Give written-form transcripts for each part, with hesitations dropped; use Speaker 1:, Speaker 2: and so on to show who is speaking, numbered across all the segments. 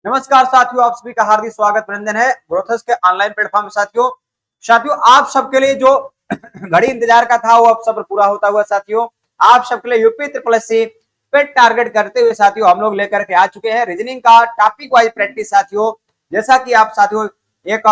Speaker 1: नमस्कार साथियों, आप सभी का हार्दिक स्वागत अभिनंदन है ग्रोथस के ऑनलाइन प्लेटफॉर्म में। साथियों साथियों आप सबके लिए जो घड़ी इंतजार का था वो अब सब पूरा होता हुआ साथियों, आप सबके लिए यूपी ट्रिपल एससी पे टारगेट करते हुए साथियों हम लोग लेकर के आ चुके हैं रीजनिंग का टॉपिक वाइज प्रैक्टिस। साथियों जैसा कि आप साथियों एक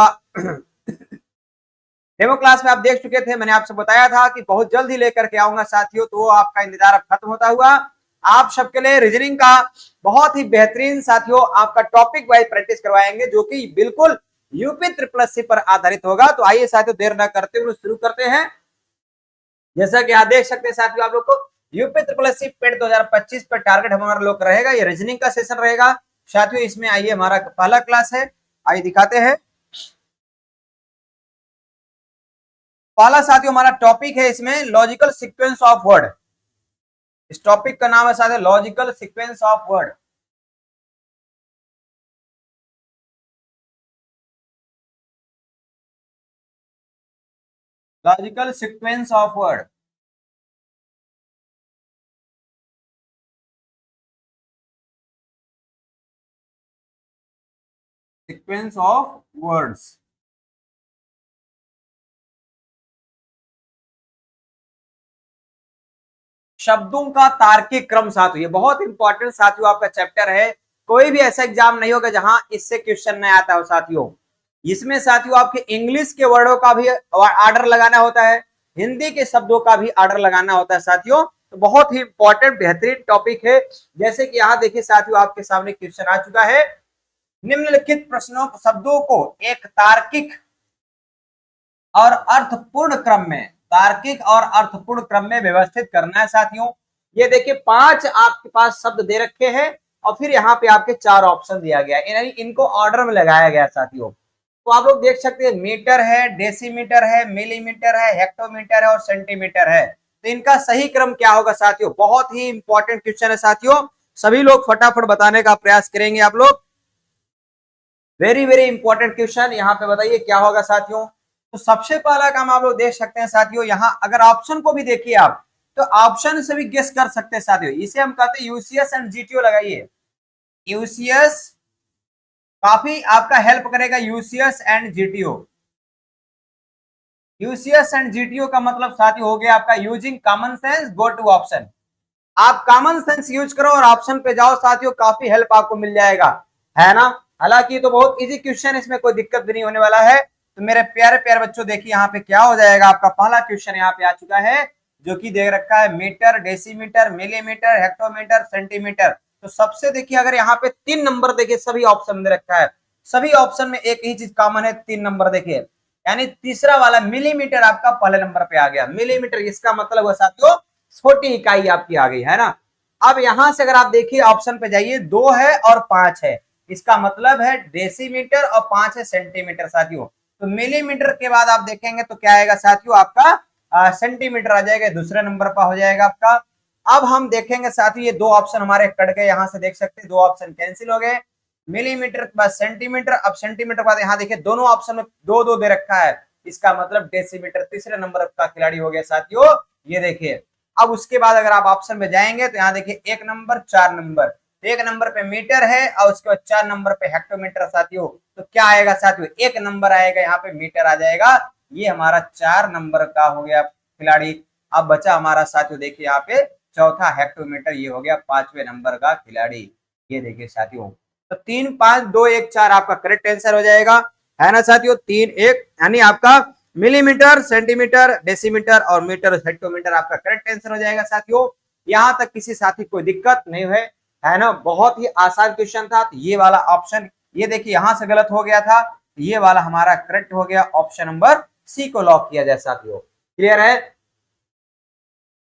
Speaker 1: डेमो क्लास में आप देख चुके थे, मैंने आपसे बताया था कि बहुत जल्द ही लेकर के आऊंगा साथियों, तो वो आपका इंतजार अब खत्म होता हुआ आप सबके लिए रीजनिंग का बहुत ही बेहतरीन साथियों आपका टॉपिक वाइज प्रैक्टिस करवाएंगे, जो कि बिल्कुल यूपी ट्रिपल एससी पर आधारित होगा। तो आइए साथियों देर न करते हुए शुरू करते हैं। जैसा कि आप देख सकते हैं साथियों, आप लोग को यूपी ट्रिपल एससी पेट 2025 पर टारगेट हमारा लोग रहेगा, ये रीजनिंग का सेशन रहेगा साथियों। इसमें आइए हमारा पहला क्लास है, आइए दिखाते हैं। पहला साथियों हमारा टॉपिक है इसमें लॉजिकल सीक्वेंस ऑफ वर्ड। इस टॉपिक का नाम है साथियों logical sequence of word. Logical sequence of word. Sequence of words. शब्दों का तार्किक क्रम साथियों, ये बहुत इंपॉर्टेंट साथियों आपका चैप्टर है। कोई भी ऐसा एग्जाम नहीं होगा जहां इससे क्वेश्चन नहीं आता हो साथियों। इसमें साथियों आपके इंग्लिश के वर्डों का भी ऑर्डर लगाना होता है, हिंदी के शब्दों का भी ऑर्डर लगाना होता है साथियों। तो बहुत ही इंपॉर्टेंट बेहतरीन टॉपिक है। जैसे कि यहाँ देखिए साथियों आपके सामने क्वेश्चन आ चुका है। निम्नलिखित प्रश्नों शब्दों को एक तार्किक और अर्थपूर्ण क्रम में, तार्किक और अर्थपूर्ण क्रम में व्यवस्थित करना है साथियों। ये देखिए 5 आपके पास शब्द दे रखे हैं और फिर यहाँ पे आपके 4 ऑप्शन दिया गया है, यानी इनको ऑर्डर में लगाया गया साथियों। तो आप लोग देख सकते हैं मीटर है, डेसीमीटर है, मिलीमीटर है, हेक्टोमीटर है और सेंटीमीटर है। तो इनका सही क्रम क्या होगा साथियों? बहुत ही इंपॉर्टेंट क्वेश्चन है साथियों, सभी लोग फटाफट बताने का प्रयास करेंगे आप लोग। वेरी वेरी इंपॉर्टेंट क्वेश्चन, यहाँ पे बताइए क्या होगा साथियों। तो सबसे पहला काम आप लोग देख सकते हैं साथियों, यहाँ अगर ऑप्शन को भी देखिए आप, तो ऑप्शन से भी गेस कर सकते हैं साथियों। इसे हम कहते हैं यूसीएस एंड जीटीओ लगाइए। यूसीएस काफी आपका हेल्प करेगा, UCS and GTO. UCS and GTO का मतलब साथियों हो गया आपका using common sense go to option. आप कॉमन सेंस यूज करो और ऑप्शन पे जाओ साथियों, काफी हेल्प आपको मिल जाएगा, है ना। हालांकि तो बहुत इजी क्वेश्चन, इसमें कोई दिक्कत भी नहीं होने वाला है। तो मेरे प्यारे प्यारे बच्चों देखिए यहाँ पे क्या हो जाएगा, आपका पहला क्वेश्चन यहाँ पे आ चुका है, जो कि दे रखा है metre, decimetre, millimetre, hectometre, centimetre. तो सबसे देखिए अगर यहाँ पे 3 नंबर देखिए, सभी ऑप्शन दे रखा है, सभी ऑप्शन में एक ही चीज कॉमन है, 3 नंबर देखिए, यानी तीसरा वाला मिलीमीटर आपका पहले नंबर पे आ गया। मिलीमीटर इसका मतलब हुआ साथियों छोटी इकाई आपकी आ गई, है ना। अब यहां से अगर आप देखिए ऑप्शन पे जाइए, 2 है और 5 है, इसका मतलब है डेसीमीटर और 5 है सेंटीमीटर साथियों। तो मिलीमीटर के बाद आप देखेंगे तो क्या आएगा साथियों, आपका सेंटीमीटर आ जाएगा, दूसरे नंबर पर हो जाएगा आपका। अब हम देखेंगे साथियों, ये 2 ऑप्शन हमारे कट गए, यहां से देख सकते हैं 2 ऑप्शन कैंसिल हो गए। मिलीमीटर के बाद सेंटीमीटर, अब सेंटीमीटर के बाद यहाँ देखिए दोनों ऑप्शन में 2 2 दे रखा है, इसका मतलब डेसीमीटर तीसरे नंबर का खिलाड़ी हो गया साथियों। ये देखिए अब उसके बाद अगर आप ऑप्शन में जाएंगे तो यहाँ देखिए 1 नंबर 4 नंबर, तो 1 नंबर पे मीटर है और उसके बाद 4 नंबर पे हेक्टोमीटर साथियों। तो क्या आएगा साथियों, 1 नंबर आएगा, यहाँ पे मीटर आ जाएगा। ये हमारा 4 नंबर का हो गया खिलाड़ी। अब बचा हमारा साथियों देखिए यहाँ पे चौथा हेक्टोमीटर, ये हो गया 5वें नंबर का खिलाड़ी। ये देखिए साथियों, तो 3 5 2 1 4 आपका करेक्ट आंसर हो जाएगा, है ना साथियों। 3 1 यानी आपका मिलीमीटर, सेंटीमीटर, डेसीमीटर और मीटर हेक्टोमीटर आपका करेक्ट आंसर हो जाएगा साथियों। यहां तक किसी साथी कोई दिक्कत नहीं है ना, बहुत ही आसान क्वेश्चन था। तो ये वाला ऑप्शन, ये देखिए यहां से गलत हो गया था, ये वाला हमारा करेक्ट हो गया, ऑप्शन नंबर सी को लॉक किया जाए साथियों। क्लियर है?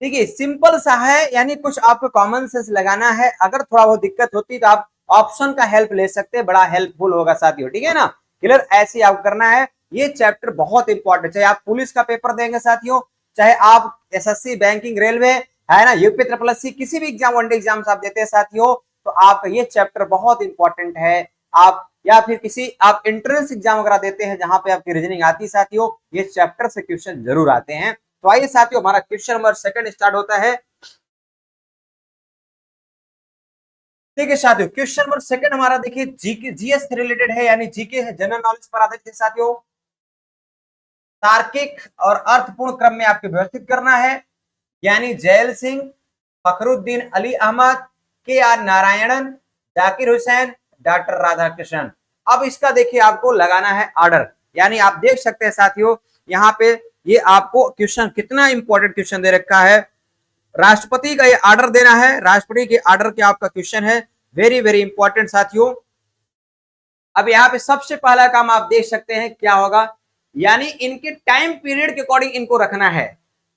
Speaker 1: देखिए सिंपल सा है, यानी कुछ आपको कॉमन सेंस लगाना है, अगर थोड़ा बहुत दिक्कत होती तो आप ऑप्शन का हेल्प ले सकते हैं, बड़ा हेल्पफुल होगा साथियों, ठीक है ना। क्लियर, ऐसे ही आपको करना है। ये चैप्टर बहुत इंपॉर्टेंट, चाहे आप पुलिस का पेपर देंगे साथियों, चाहे आप एसएससी, बैंकिंग, रेलवे, है ना, यूपी ट्रिपल एससी, किसी भी एग्जाम, वनडे एग्जाम आप देते हैं साथियों, तो आपका ये चैप्टर बहुत इंपॉर्टेंट है। आप या फिर किसी आप एंट्रेंस एग्जाम वगैरह देते हैं जहां पे आपकी रीजनिंग आती है साथियों, ये चैप्टर से क्वेश्चन जरूर आते हैं। तो आइए साथियों हमारा क्वेश्चन नंबर 2 स्टार्ट होता है। देखिए साथियों, क्वेश्चन नंबर सेकंड हमारा देखिए जीके जीएस से रिलेटेड है, यानी जीके है, जनरल नॉलेज पर आधारित है साथियों। तार्किक और अर्थपूर्ण क्रम में आपको व्यवस्थित करना है, यानी जैल सिंह, फखरुद्दीन अली अहमद, के आर नारायणन, जाकिर हुसैन, डॉक्टर राधाकृष्णन। अब इसका देखिए आपको लगाना है ऑर्डर, यानी आप देख सकते हैं साथियों यहाँ पे ये आपको क्वेश्चन कितना इंपॉर्टेंट क्वेश्चन दे रखा है। राष्ट्रपति का ये ऑर्डर देना है, राष्ट्रपति के ऑर्डर के आपका क्वेश्चन है, वेरी वेरी इंपॉर्टेंट साथियों। अब यहाँ पे सबसे पहला काम आप देख सकते हैं क्या होगा, यानी इनके टाइम पीरियड के अकॉर्डिंग इनको रखना है।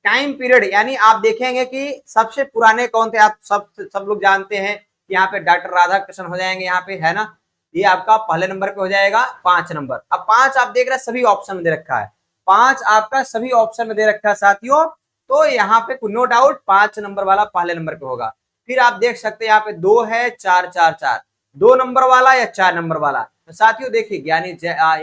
Speaker 1: टाइम पीरियड यानी आप देखेंगे कि सबसे पुराने कौन थे, आप सब लोग जानते हैं। यहाँ पे डॉक्टर राधाकृष्णन हो जाएंगे, यहाँ पे है ना, ये आपका पहले नंबर पे हो जाएगा 5 नंबर। अब 5 आप देख रहे हैं सभी ऑप्शन में दे रखा है, 5 आपका सभी ऑप्शन में दे रखा है साथियों, तो यहाँ पे नो डाउट 5 नंबर वाला पहले नंबर पे होगा। फिर आप देख सकते हैं यहाँ पे 2 है, 4 4 4, 2 नंबर वाला या 4 नंबर वाला। तो साथियों देखिए, यानी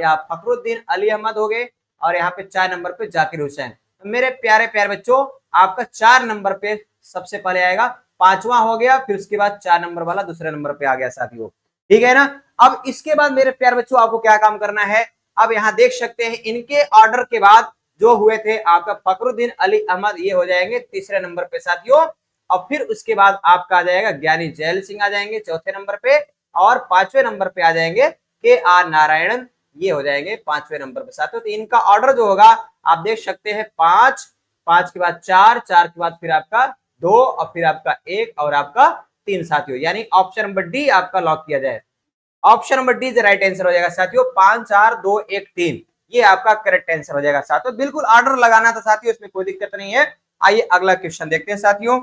Speaker 1: या फखरुद्दीन अली अहमद हो गए, और यहाँ पे 4 नंबर पे जाकिर हुसैन। तो मेरे प्यारे प्यारे बच्चों, आपका 4 नंबर पे सबसे पहले आएगा, 5वां हो गया, फिर उसके बाद 4 नंबर वाला दूसरे नंबर पे आ गया साथियों, ठीक है ना। अब इसके बाद मेरे प्यारे बच्चों आपको क्या काम करना है, अब यहाँ देख सकते हैं इनके ऑर्डर के बाद जो हुए थे आपका फखरुद्दीन अली अहमद, ये हो जाएंगे तीसरे नंबर पे साथियों। और फिर उसके बाद आपका आ जाएगा ज्ञानी जैल सिंह आ जाएंगे चौथे नंबर पे, और 5वें नंबर पे आ जाएंगे के आर नारायणन, ये हो जाएंगे 5वें नंबर पे साथियों। तो इनका ऑर्डर जो होगा आप देख सकते हैं, 5, 5 के बाद 4, 4 के बाद फिर आपका 2, और फिर आपका 1 और आपका 3 साथियों, यानी ऑप्शन नंबर डी आपका लॉक किया जाए। Option number D right answer हो जाएगा साथियों, 5 4 2 1 3, ये आपका करेक्ट आंसर हो जाएगा साथियों। बिल्कुल ऑर्डर लगाना था साथियों, इसमें कोई दिक्कत नहीं है। आइए अगला क्वेश्चन देखते हैं साथियों।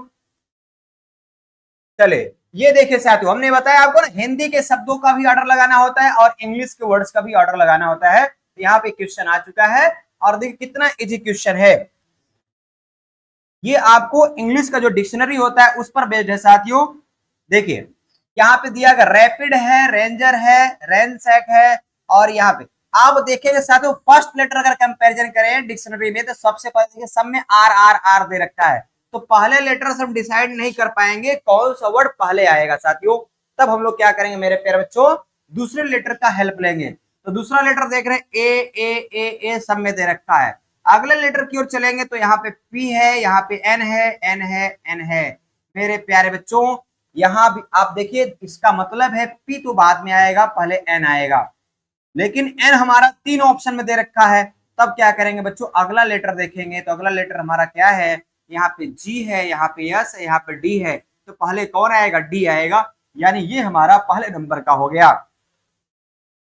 Speaker 1: चले, ये देखिए साथियों, हमने बताया आपको ना हिंदी के शब्दों का भी ऑर्डर लगाना होता है और इंग्लिश के वर्ड्स का भी ऑर्डर लगाना होता है। तो यहाँ पे क्वेश्चन आ चुका है, और देखिए कितना इजी क्वेश्चन है। ये आपको इंग्लिश का जो डिक्शनरी होता है उस पर बेस्ड है साथियों। देखिए यहाँ पे दिया गया रैपिड है, रेंजर है, रैनसैक है, और यहाँ पे आप देखेंगे साथियों फर्स्ट लेटर अगर कंपैरिजन करें डिक्शनरी में, तो सबसे पहले देखिए सब में आर आर आर दे रखा है, तो पहले लेटर से हम डिसाइड नहीं कर पाएंगे कौन सा वर्ड पहले आएगा साथियों। तब हम लोग क्या करेंगे मेरे प्यारे बच्चों, दूसरे लेटर का हेल्प लेंगे। तो दूसरा लेटर देख रहे हैं ए सब में दे रखा है। अगले लेटर की ओर चलेंगे तो यहाँ पे पी है, यहाँ पे एन है, एन है, एन है। मेरे प्यारे बच्चों यहाँ भी आप देखिए, इसका मतलब है पी तो बाद में आएगा, पहले एन आएगा, लेकिन एन हमारा 3 ऑप्शन में दे रखा है। तब क्या करेंगे बच्चों, अगला लेटर देखेंगे तो अगला लेटर हमारा क्या है, यहाँ पे जी है, यहाँ पे एस है, यहाँ पे डी है, तो पहले कौन आएगा, डी आएगा, यानी ये हमारा पहले नंबर का हो गया।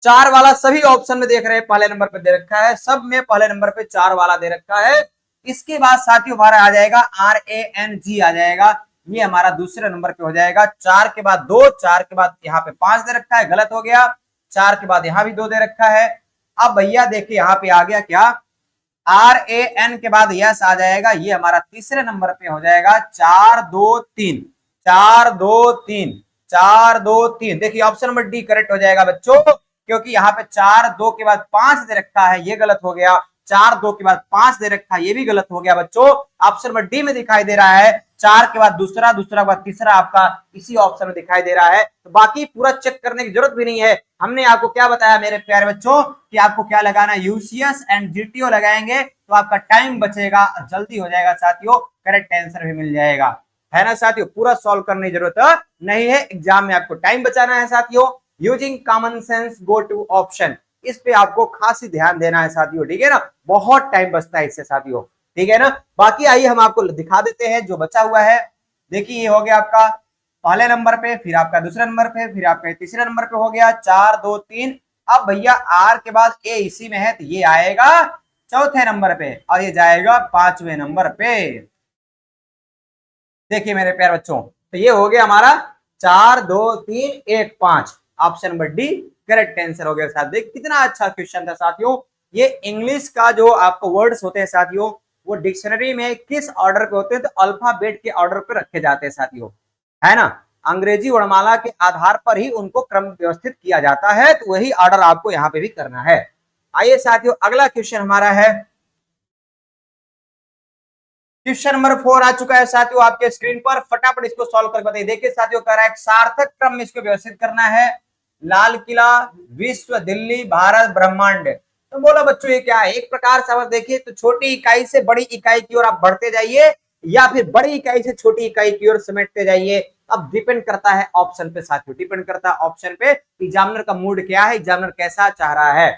Speaker 1: 4 वाला सभी ऑप्शन में देख रहे हैं पहले नंबर पे दे रखा है, सब में पहले नंबर पे 4 वाला दे रखा है। इसके बाद साथियों हमारा आ जाएगा RANG आ जाएगा, ये हमारा दूसरे नंबर पे हो जाएगा। 4 के बाद 2, 4 के बाद यहाँ पे 5 दे रखा है, गलत हो गया। 4 के बाद यहाँ भी 2 दे रखा है। अब भैया देखिए यहाँ पे आ गया क्या, RAN के बाद यस आ जाएगा, ये हमारा तीसरे नंबर पे हो जाएगा। 4 2 3, 4 2 3, 4 2 3, देखिए ऑप्शन नंबर डी करेक्ट हो जाएगा बच्चों, क्योंकि यहाँ पे 4 2 के बाद 5 दे रखा है, ये गलत हो गया। 4 2 के बाद 5 दे रखा है, ये भी गलत हो गया बच्चों। ऑप्शन नंबर डी में दिखाई दे रहा है 4 के बाद दूसरा, दूसरा के बाद तीसरा आपका इसी ऑप्शन में दिखाई दे रहा है। तो बाकी पूरा चेक करने की जरूरत भी नहीं है। हमने आपको क्या बताया मेरे प्यारे बच्चों कि आपको क्या लगाना है, यूसीएस एंड जीटीओ लगाएंगे तो आपका टाइम बचेगा, जल्दी हो जाएगा साथियों, करेक्ट आंसर भी मिल जाएगा, है ना साथियों। पूरा सॉल्व करने की जरूरत नहीं है, एग्जाम में आपको टाइम बचाना है साथियों। Using common sense go to option, इस पे आपको खासी ध्यान देना है साथियों, ठीक है ना, बहुत टाइम बचता है इससे साथियों, ठीक है ना। बाकी आइए हम आपको दिखा देते हैं जो बचा हुआ है। देखिए ये हो गया आपका पहले नंबर पे, फिर आपका दूसरे नंबर पे, फिर आपका तीसरे नंबर पे हो गया 4 2 3। अब भैया आर के बाद ए इसी में है, तो ये आएगा चौथे नंबर पे, और ये जाएगा 5वें नंबर पे। देखिए मेरे प्यारे बच्चों, तो ये हो गया हमारा 4 2 3 1 5, option number D correct answer हो गया साथ। देख कितना अच्छा क्वेश्चन था साथियों। ये इंग्लिश का जो आपको वर्ड्स होते हैं साथियों, वो डिक्शनरी में किस ऑर्डर पे होते हैं, तो अल्फाबेट के ऑर्डर पे रखे जाते हैं साथियों, है ना। अंग्रेजी वर्णमाला के आधार पर ही उनको क्रम व्यवस्थित किया जाता है, तो वही ऑर्डर आपको यहाँ पे भी करना है। आइए साथियों अगला क्वेश्चन हमारा है, क्वेश्चन नंबर 4 आ चुका है साथियों आपके स्क्रीन पर, फटाफट इसको सॉल्व करके बताइए। देखिए साथियों, कह रहा है सार्थक क्रम में इसको व्यवस्थित करना है। लाल किला, विश्व, दिल्ली, भारत, ब्रह्मांड। तो बोला बच्चों ये क्या है? एक प्रकार से अगर देखिए तो छोटी इकाई से बड़ी इकाई की ओर आप बढ़ते जाइए, या फिर बड़ी इकाई से छोटी इकाई की ओर समेटते जाइए। अब डिपेंड करता है ऑप्शन पे साथियों, डिपेंड करता है ऑप्शन पे, एग्जामिनर का मूड क्या है, एग्जामिनर कैसा चाह रहा है।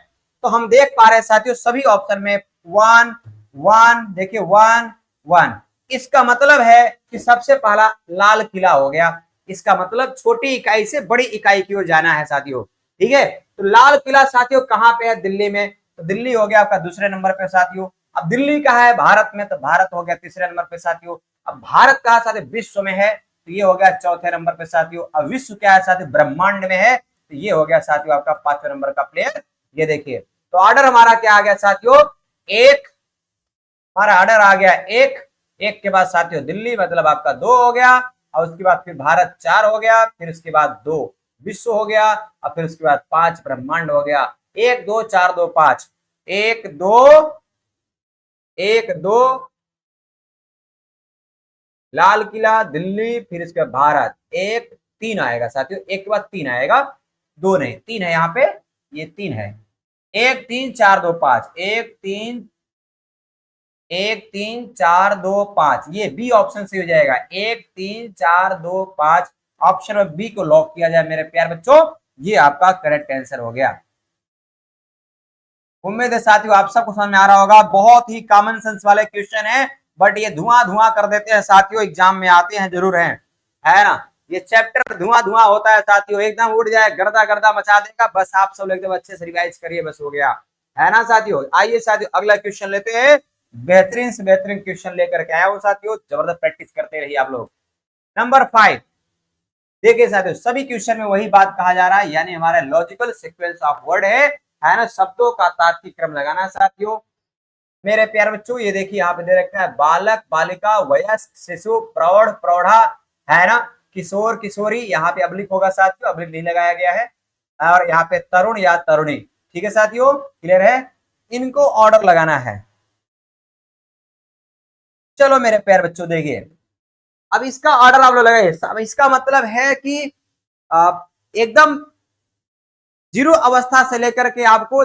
Speaker 1: तो हम देख पा रहे हैं साथियों सभी ऑप्शन में 1 1, देखिए 1 1। इसका मतलब है कि सबसे पहला लाल किला हो गया। इसका मतलब छोटी इकाई से बड़ी इकाई की ओर जाना है साथियों। ठीक है, तो लाल किला साथियों कहां पे है? दिल्ली में। तो दिल्ली हो गया आपका दूसरे नंबर पे साथियों। अब दिल्ली कहाँ है? भारत में, तो भारत हो गया तीसरे नंबर पे साथियों। अब भारत कहाँ साथियों? विश्व में है, तो ये हो गया चौथे नंबर पे साथियों। अब विश्व क्या है साथियों? ब्रह्मांड में है, तो ये हो गया साथियों आपका पांचवें नंबर का प्लेयर। ये देखिए, तो ऑर्डर हमारा क्या आ गया साथियों? एक, हमारा ऑर्डर आ गया एक। एक के बाद साथियों दिल्ली, मतलब आपका 2 हो गया, और उसके बाद फिर भारत 4 हो गया, फिर उसके बाद 2 विश्व हो गया, और फिर उसके बाद 5 ब्रह्मांड हो गया। 1 2 4 2 5, 1 2 1 2, लाल किला, दिल्ली, फिर इसके बाद भारत, 1 3 आएगा साथियों। एक के बाद 3 आएगा, 2 नहीं, 3 है यहाँ पे, ये 3 है। 1 3 4 2 5, 1 3 1 3 4 2 5, ये बी ऑप्शन से हो जाएगा। 1 3 4 2 5, ऑप्शन में बी को लॉक किया जाए मेरे प्यार बच्चों, ये आपका करेक्ट आंसर हो गया। उम्मीद है साथियों आप सबको समझ में आ रहा होगा। बहुत ही कॉमन सेंस वाले क्वेश्चन है, बट ये धुआं धुआं कर देते हैं साथियों, एग्जाम में आते हैं जरूर हैं, है ना। ये चैप्टर धुआं धुआं होता है साथियों, एकदम उड़ जाए, गर्दा गर्दा मचा देगा। बस आप सब एकदम अच्छे से रिवाइज करिए, बस हो गया, है ना साथियों। आइए साथियों अगला क्वेश्चन लेते हैं। बेहतरीन से बेहतरीन क्वेश्चन लेकर के आया हूं साथियों, जबरदस्त प्रैक्टिस करते रहिए आप लोग। नंबर 5, देखिए साथियों सभी क्वेश्चन में वही बात कहा जा रहा है, यानी हमारा लॉजिकल सीक्वेंस ऑफ वर्ड है ना, शब्दों का तार्किक क्रम लगाना साथियों। मेरे प्यारे बच्चों ये देखिए यहाँ पे दे रखा है बालक, बालिका, वयस्क, शिशु, प्रौढ़, प्रौढ़ा, है ना, किशोर, किशोरी। यहाँ पे अब्लिक होगा साथियों, अब्लिक नहीं लगाया गया है। और यहाँ पे तरुण या तरुणी। ठीक है साथियों, क्लियर है? इनको ऑर्डर लगाना है। चलो मेरे प्यारे बच्चों देखिए, अब इसका ऑर्डर आप लोग लगाइए। अब इसका मतलब है कि एकदम जीरो अवस्था से लेकर के आपको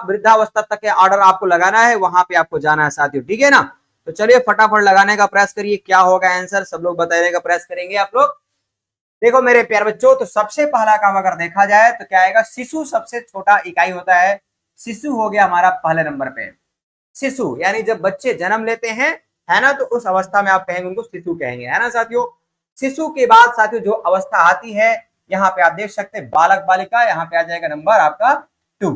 Speaker 1: वृद्धावस्था तक के ऑर्डर आपको लगाना है, वहां पे आपको जाना है साथियों। ठीक है ना, तो चलिए फटाफट लगाने का प्रयास करिए। क्या होगा आंसर, सब लोग बताने का प्रयास करेंगे आप लोग। देखो मेरे प्यारे बच्चों, तो सबसे पहला काम अगर देखा जाए तो क्या आएगा? शिशु सबसे छोटा इकाई होता है, शिशु हो गया हमारा पहले नंबर पे। शिशु यानी जब बच्चे जन्म लेते हैं, है ना, तो उस अवस्था में आप कहेंगे उनको शिशु कहेंगे, है ना साथियों। शिशु के बाद साथियों जो अवस्था आती है, यहाँ पे आप देख सकते हैं बालक, बालिका, यहाँ पे आ जाएगा नंबर आपका 2।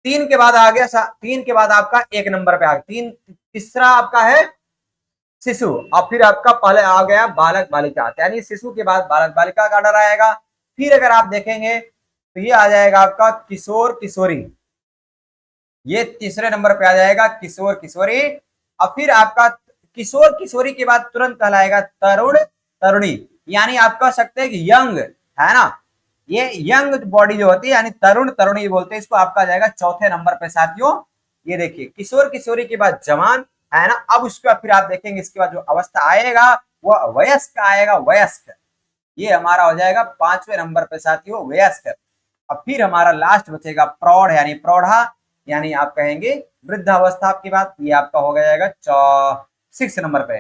Speaker 1: 3 के बाद आ गया 3 के बाद आपका 1 नंबर पे आ गया 3, तीसरा आपका है शिशु, और फिर आपका पहले आ गया बालक, बालिका, यानी शिशु के बाद बालक, बालिका का ऑर्डर आएगा। फिर अगर आप देखेंगे तो ये आ जाएगा आपका किशोर, किशोरी, ये तीसरे नंबर पे आ जाएगा किशोर, किशोरी। और फिर आपका किशोर, किशोरी के बाद तुरंत कहलाएगा तरुण, तरुणी, यानी आप कह सकते हैं कि यंग, है ना, ये यंग बॉडी जो होती है, यानी तरुण, तरुणी बोलते हैं इसको, आपका जाएगा चौथे नंबर पे साथियों। ये देखिए किशोर, किशोरी के बाद जवान, है ना। अब उसके बाद फिर आप देखेंगे इसके बाद जो अवस्था आएगा वो वयस्क आएगा, वयस्क, ये हमारा हो जाएगा 5वें नंबर पे साथियों, वयस्क। अब फिर हमारा लास्ट बचेगा प्रौढ़, यानी प्रौढ़ा, यानी आप कहेंगे वृद्धावस्था आपकी बात, ये आपका हो जाएगा 6 नंबर पे।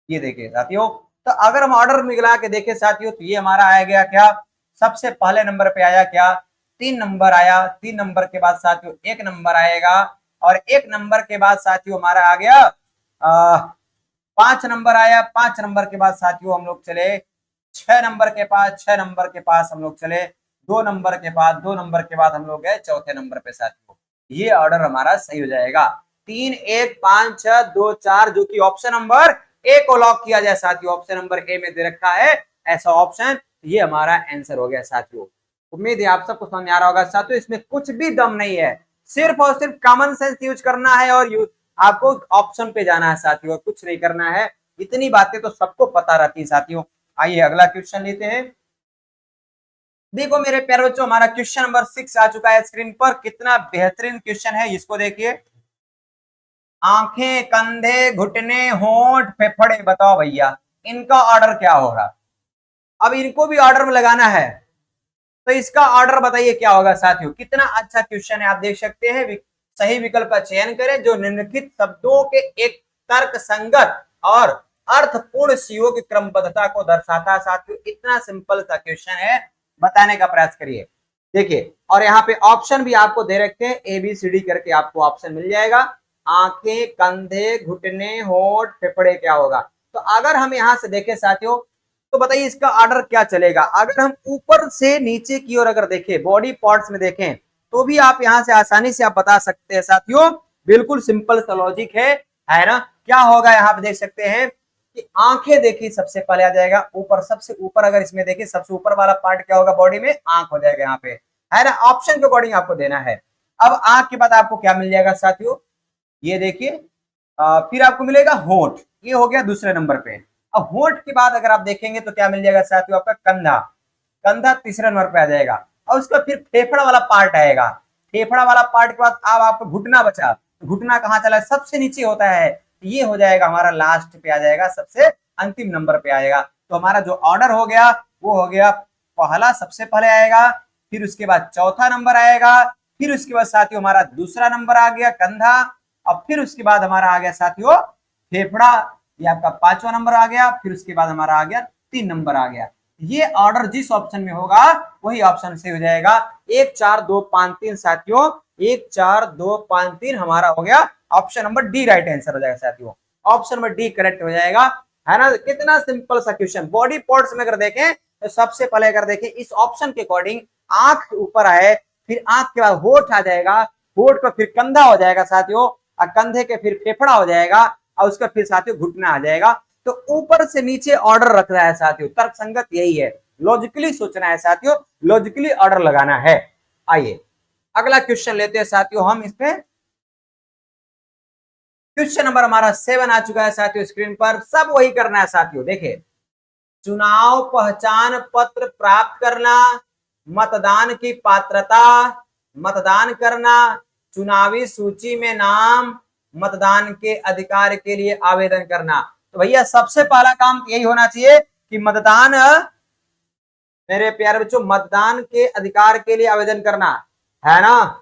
Speaker 1: ये देखिए साथियों, तो अगर हम ऑर्डर मिला के देखें साथियों, तो ये हमारा आ गया क्या? सबसे पहले नंबर पे आया क्या? 3 नंबर आया। 3 नंबर के बाद साथियों 1 नंबर आएगा, और 1 नंबर के बाद साथियों हमारा आ गया 5 नंबर आया। 5 नंबर के बाद साथियों हम लोग चले 6 नंबर के पास, 6 नंबर के पास हम लोग चले 2 नंबर के पास, 2 नंबर के बाद हम लोग गए चौथे नंबर पे साथियों। ये ऑर्डर हमारा सही हो जाएगा। 3 1 5 6 2 4, जो कि ऑप्शन नंबर ए को लॉक किया जाए साथियों। ऑप्शन नंबर ए में दे रखा है ऐसा ऑप्शन, ये हमारा आंसर हो गया साथियों। उम्मीद है आप सबको समझ आ रहा होगा साथियों, इसमें कुछ भी दम नहीं है, सिर्फ और सिर्फ कॉमन सेंस यूज करना है, और आपको ऑप्शन पे जाना है साथियों, कुछ नहीं करना है। इतनी बातें तो सबको पता रहती है साथियों। आइए अगला क्वेश्चन लेते हैं। देखो मेरे प्यारे बच्चों, हमारा क्वेश्चन नंबर 6 आ चुका है स्क्रीन पर। कितना बेहतरीन क्वेश्चन है, इसको देखिए। आंखें, कंधे, घुटने, होंठ, फेफड़े, बताओ भैया इनका ऑर्डर क्या होगा। अब इनको भी ऑर्डर में लगाना है, तो इसका ऑर्डर बताइए क्या होगा साथियों। कितना अच्छा क्वेश्चन है, आप देख सकते हैं। सही विकल्प का चयन करें जो निम्नलिखित शब्दों के एक तर्क संगत और अर्थपूर्ण सीओ की क्रमबद्धता को दर्शाता है। साथियों इतना सिंपल सा क्वेश्चन है, बताने का प्रयास करिए। देखिए, और यहाँ पे ऑप्शन भी आपको दे रखे हैं, ABCD करके आपको ऑप्शन मिल जाएगा। आंखें, कंधे, घुटने, होंठ, फेफड़े क्या होगा। तो अगर हम यहाँ से देखें साथियों, तो बताइए इसका ऑर्डर क्या चलेगा। अगर हम ऊपर से नीचे की ओर अगर देखें, बॉडी पार्ट्स में देखें, तो भी आप यहां से आसानी से आप बता सकते हैं साथियों। बिल्कुल सिंपल सा लॉजिक है ना। क्या होगा यहाँ पे देख सकते हैं कि आंखें देखिए सबसे पहले आ जाएगा ऊपर, सबसे ऊपर अगर इसमें देखिए सबसे ऊपर वाला पार्ट क्या होगा बॉडी में, आंख हो जाएगा यहाँ पे, है ना। ऑप्शन के अकॉर्डिंग आपको देना है। अब आंख के बाद आपको क्या मिल जाएगा साथियों, ये देखिए, फिर आपको मिलेगा होंठ, ये हो गया दूसरे नंबर पे। अब होंठ के बाद अगर आप देखेंगे तो क्या मिल जाएगा साथियों, आपका कंधा, कंधा तीसरे नंबर पे आ जाएगा। और उसका फिर फेफड़ा वाला पार्ट आएगा। फेफड़ा वाला पार्ट के बाद अब आपको घुटना बचा, घुटना कहाँ चला, सबसे नीचे होता है, ये हो जाएगा हमारा लास्ट पे आ जाएगा, सबसे अंतिम नंबर पे आएगा। तो हमारा जो ऑर्डर हो गया वो हो गया, पहला सबसे पहले आएगा, फिर उसके बाद चौथा नंबर आएगा, फिर उसके बाद साथियों हमारा दूसरा नंबर आ गया कंधा, और फिर उसके बाद हमारा आ गया साथियों फेफड़ा, ये आपका पांचवा नंबर आ गया, फिर उसके बाद हमारा आ गया 3 नंबर आ गया। ये ऑर्डर जिस ऑप्शन में होगा वही ऑप्शन से हो जाएगा। 1 4 2 5 3 साथियों, 1 4 2 5 3 हमारा हो गया option number D right answer हो जाएगा साथियों। ऑप्शन नंबर डी करेक्ट हो जाएगा, है ना। कितना सिंपल सा क्वेश्चन। बॉडी पार्ट्स में अगर देखें तो सबसे पहले अगर देखें इस ऑप्शन के अकॉर्डिंग आंख ऊपर है, फिर आंख के बाद होठ आ जाएगा, होठ का फिर कंधा हो जाएगा साथियों, और कंधे के फिर फेफड़ा हो जाएगा, और उसका फिर साथियों घुटना आ जाएगा। तो ऊपर से नीचे ऑर्डर रख रहा है साथियों, तर्क संगत यही है। लॉजिकली सोचना है साथियों, लॉजिकली ऑर्डर लगाना है। आइए अगला क्वेश्चन लेते हैं साथियों हम इस पे। क्वेश्चन नंबर हमारा 7 आ चुका है साथियों स्क्रीन पर। सब वही करना है साथियों। देखिए, चुनाव पहचान पत्र प्राप्त करना, मतदान की पात्रता, मतदान करना, चुनावी सूची में नाम, मतदान के अधिकार के लिए आवेदन करना। तो भैया सबसे पहला काम यही होना चाहिए कि मतदान, मेरे प्यारे बच्चों, मतदान के अधिकार के लिए आवेदन करना, है ना।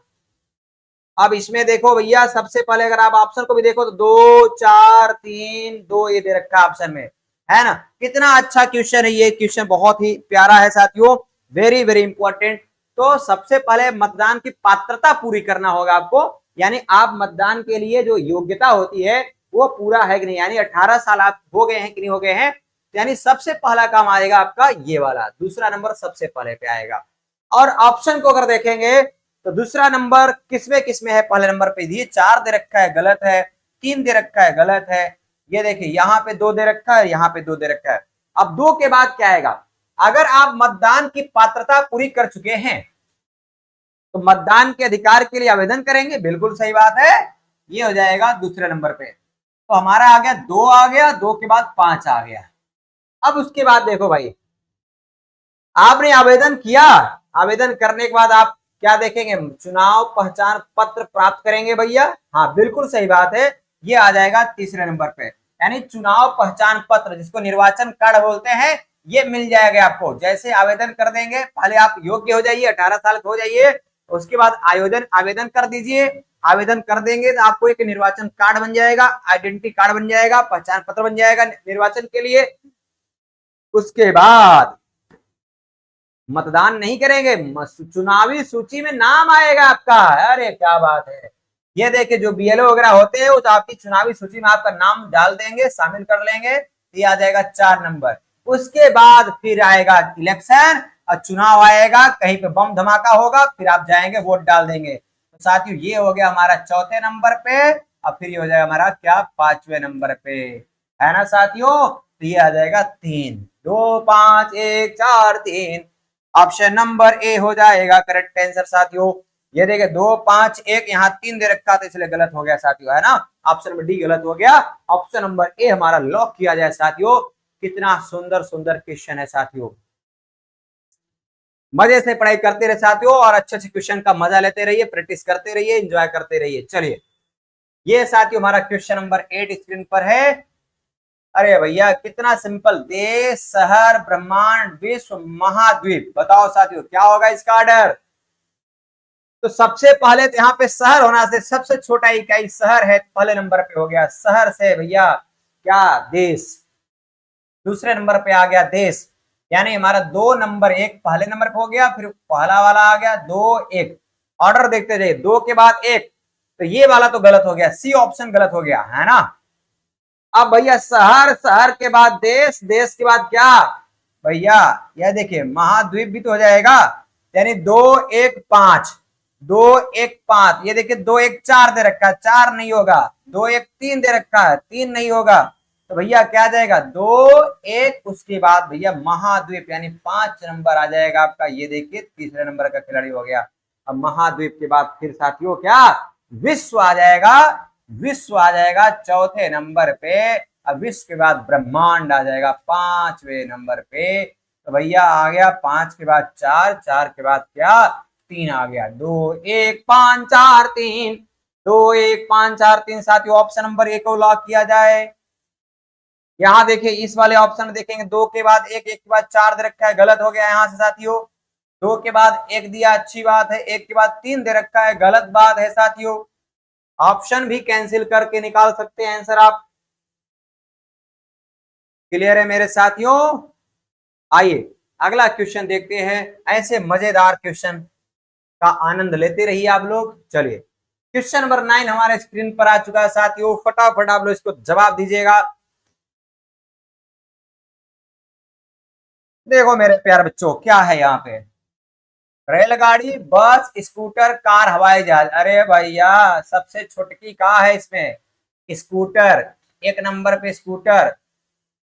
Speaker 1: अब इसमें देखो भैया, सबसे पहले अगर आप ऑप्शन को भी देखो तो 2 4 3 2 ये दे रखा है ऑप्शन में, है ना। कितना अच्छा क्वेश्चन है ये, क्वेश्चन बहुत ही प्यारा है साथियों, वेरी वेरी इंपॉर्टेंट। तो सबसे पहले मतदान की पात्रता पूरी करना होगा आपको, यानी आप मतदान के लिए जो योग्यता होती है वो पूरा है कि नहीं, यानी 18 साल आप हो गए हैं कि नहीं हो गए हैं। यानी सबसे पहला काम आएगा आपका ये वाला, दूसरा नंबर सबसे पहले पे आएगा। और ऑप्शन को अगर देखेंगे तो दूसरा नंबर किसमें किसमें है, पहले नंबर पे ये 4 दे रखा है, गलत है। 3 दे रखा है, गलत है। ये देखिए यहाँ पे 2 दे रखा है, यहाँ पे 2 दे रखा है। अब 2 के बाद क्या आएगा, अगर आप मतदान की पात्रता पूरी कर चुके हैं तो मतदान के अधिकार के लिए आवेदन करेंगे, बिल्कुल सही बात है। ये हो जाएगा दूसरे नंबर पे। तो हमारा आ गया 2 आ गया, 2 के बाद 5 आ गया। अब उसके बाद देखो भाई, आपने आवेदन किया, आवेदन करने के बाद आप क्या देखेंगे, चुनाव पहचान पत्र प्राप्त करेंगे भैया, हाँ बिल्कुल सही बात है। ये आ जाएगा तीसरे नंबर पे, यानी चुनाव पहचान पत्र जिसको निर्वाचन कार्ड बोलते हैं, ये मिल जाएगा आपको। जैसे आवेदन कर देंगे, पहले आप योग्य हो जाइए, 18 साल के हो जाइए, उसके बाद आवेदन कर दीजिए। आवेदन कर देंगे तो आपको एक निर्वाचन कार्ड बन जाएगा, आइडेंटिटी कार्ड बन जाएगा, पहचान पत्र बन जाएगा निर्वाचन के लिए। उसके बाद मतदान नहीं करेंगे, चुनावी सूची में नाम आएगा आपका। अरे क्या बात है, ये देखिए जो BLO वगैरह होते हैं वो आपकी चुनावी सूची में आपका नाम डाल देंगे, शामिल कर लेंगे, ये आ जाएगा 4 नंबर। उसके बाद फिर आएगा इलेक्शन और चुनाव आएगा, कहीं पे बम धमाका होगा, फिर आप जाएंगे वोट डाल देंगे। तो साथियों ये हो गया हमारा चौथे नंबर पे, और फिर ये हो जाएगा हमारा क्या, 5वें नंबर पे, है ना साथियों। तो ये आ जाएगा 3 2 5 1 4 3, ऑप्शन नंबर ए हो जाएगा करेक्ट आंसर साथियों। ये देखिए 2 5 1, यहाँ 3 दे रखा था इसलिए गलत हो गया साथियों, है ना। ऑप्शन नंबर डी गलत हो गया, ऑप्शन नंबर ए हमारा लॉक किया जाए साथियों। कितना सुंदर सुंदर क्वेश्चन है साथियों। मजे से पढ़ाई करते रहे साथियों, और अच्छे अच्छे क्वेश्चन का मजा लेते रहिए, प्रैक्टिस करते रहिए, एंजॉय करते रहिए। चलिए ये साथियों हमारा क्वेश्चन नंबर 8 स्क्रीन पर है। अरे भैया कितना सिंपल, देश, शहर, ब्रह्मांड, विश्व, महाद्वीप। बताओ साथियों क्या होगा इसका ऑर्डर। तो सबसे पहले तो यहाँ पे शहर होना से सबसे छोटा इकाई शहर है, पहले नंबर पे हो गया। शहर से भैया क्या, देश। दूसरे नंबर पे आ गया देश, यानी हमारा 2 नंबर, एक पहले नंबर पे हो गया, फिर पहला वाला आ गया 2 1। ऑर्डर देखते जाइए, 2 के बाद 1, तो ये वाला तो गलत हो गया, सी ऑप्शन गलत हो गया है ना। अब भैया शहर, शहर के बाद देश, देश के बाद क्या भैया, यह देखिए महाद्वीप भी तो हो जाएगा, यानी 2 1 5, 2 1 5। ये देखिए 2 1 4 दे रखा है, 4 नहीं होगा। 2 1 3 दे रखा है, 3 नहीं होगा। तो भैया क्या जाएगा, 2 1, उसके बाद भैया महाद्वीप, यानी 5 नंबर आ जाएगा आपका। ये देखिए तीसरे नंबर का खिलाड़ी हो गया। अब महाद्वीप के बाद फिर साथियों क्या, विश्व आ जाएगा। विश्व आ जाएगा चौथे नंबर पे। अब विश्व के बाद ब्रह्मांड आ जाएगा 5वें नंबर पे। तो भैया आ गया 5 के बाद 4, 4 के बाद क्या, 3 आ गया। 2 1 5 4 3, 2 1 5 4 3 साथियों ऑप्शन नंबर 1 को लॉक किया जाए। यहाँ देखिए इस वाले ऑप्शन में देखेंगे 2 के बाद 1, 1 के बाद 4 दे रखा है, गलत हो गया यहाँ से साथियों। 2 के बाद 1 दिया, अच्छी बात है। 1 के बाद 3 दे रखा है, गलत बात है साथियों। ऑप्शन भी कैंसिल करके निकाल सकते हैं आंसर आप। क्लियर है मेरे साथियों। आइए अगला क्वेश्चन देखते हैं। ऐसे मजेदार क्वेश्चन का आनंद लेते रहिए आप लोग। चलिए क्वेश्चन नंबर 9 हमारे स्क्रीन पर आ चुका है साथियों, फटाफट आप लोग इसको जवाब दीजिएगा। देखो मेरे प्यारे बच्चों क्या है यहाँ पे, रेलगाड़ी, बस, स्कूटर, कार, हवाई जहाज। अरे भैया सबसे छोटकी कहाँ है इसमें, स्कूटर। 1 नंबर पे स्कूटर।